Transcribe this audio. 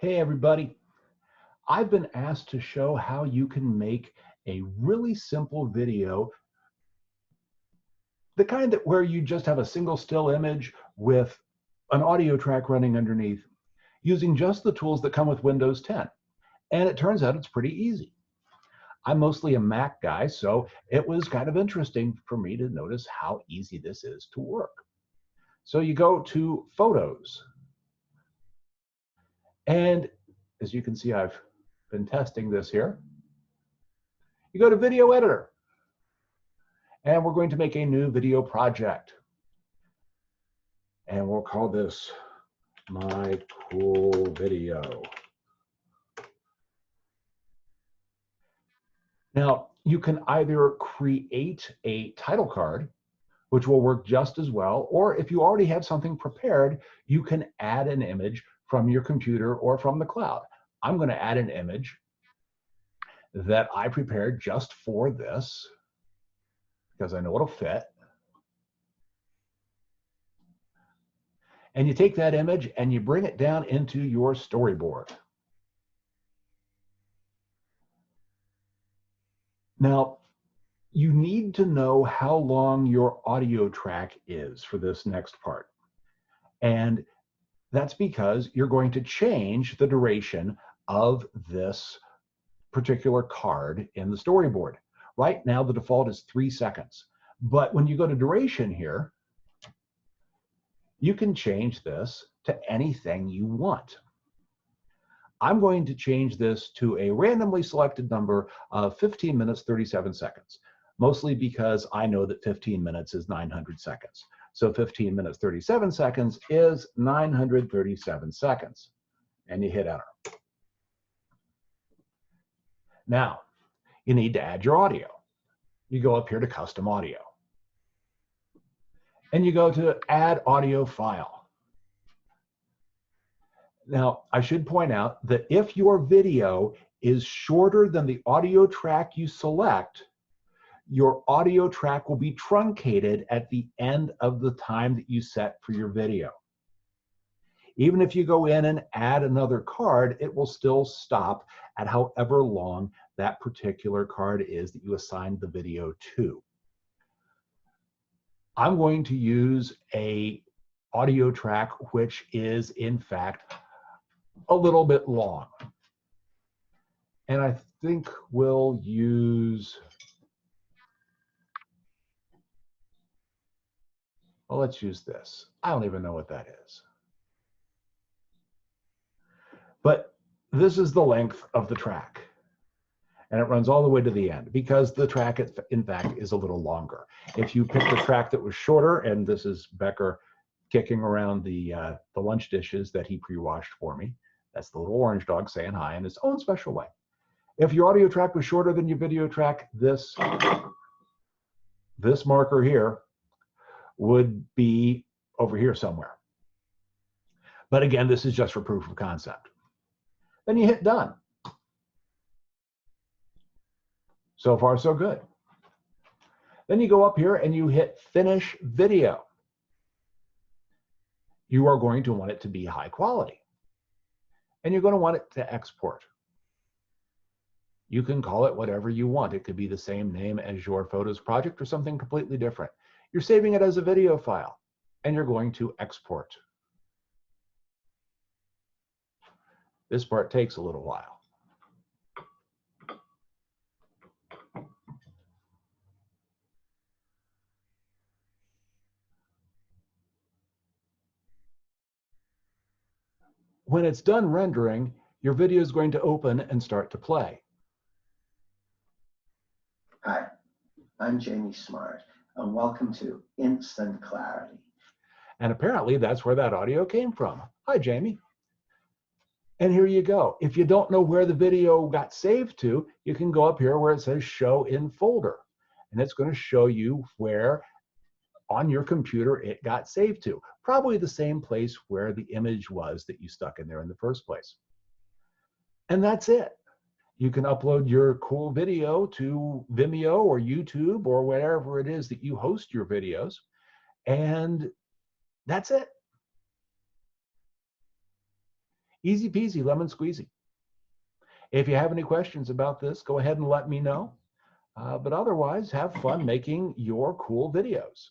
Hey everybody, I've been asked to show how you can make a really simple video, the kind that where you just have a single still image with an audio track running underneath, using just the tools that come with Windows 10. And it turns out it's pretty easy. I'm mostly a Mac guy, so it was kind of interesting for me to notice how easy this is to work. So you go to Photos, and as you can see, I've been testing this here. You go to Video Editor, and we're going to make a new video project. And we'll call this My Cool Video. Now, you can either create a title card, which will work just as well, or if you already have something prepared, you can add an image from your computer or from the cloud. I'm going to add an image that I prepared just for this because I know it'll fit. And you take that image and you bring it down into your storyboard. Now, you need to know how long your audio track is for this next part. And that's because you're going to change the duration of this particular card in the storyboard. Right now, the default is 3 seconds. But when you go to duration here, you can change this to anything you want. I'm going to change this to a randomly selected number of 15 minutes, 37 seconds, mostly because I know that 15 minutes is 900 seconds. So 15 minutes, 37 seconds is 937 seconds. And you hit enter. Now, you need to add your audio. You go up here to Custom Audio. And you go to Add Audio File. Now, I should point out that if your video is shorter than the audio track you select, your audio track will be truncated at the end of the time that you set for your video. Even if you go in and add another card, it will still stop at however long that particular card is that you assigned the video to. I'm going to use a audio track which is in fact a little bit long. And I think we'll use, well, let's use this. I don't even know what that is. But this is the length of the track. And it runs all the way to the end because the track, in fact, is a little longer. If you pick the track that was shorter, and this is Becker kicking around the lunch dishes that he pre-washed for me. That's the little orange dog saying hi in his own special way. If your audio track was shorter than your video track, this marker here would be over here somewhere. But again, this is just for proof of concept. Then you hit done. So far, so good. Then you go up here and you hit Finish Video. You are going to want it to be high quality. And you're going to want it to export. You can call it whatever you want. It could be the same name as your Photos project or something completely different. You're saving it as a video file, and you're going to export. This part takes a little while. When it's done rendering, your video is going to open and start to play. Hi, I'm Jamie Smart, and welcome to Instant Clarity. And apparently that's where that audio came from. Hi, Jamie. And here you go. If you don't know where the video got saved to, you can go up here where it says Show in Folder. And it's going to show you where on your computer it got saved to. Probably the same place where the image was that you stuck in there in the first place. And that's it. You can upload your cool video to Vimeo or YouTube or wherever it is that you host your videos. And that's it. Easy peasy, lemon squeezy. If you have any questions about this, go ahead and let me know. But otherwise, have fun making your cool videos.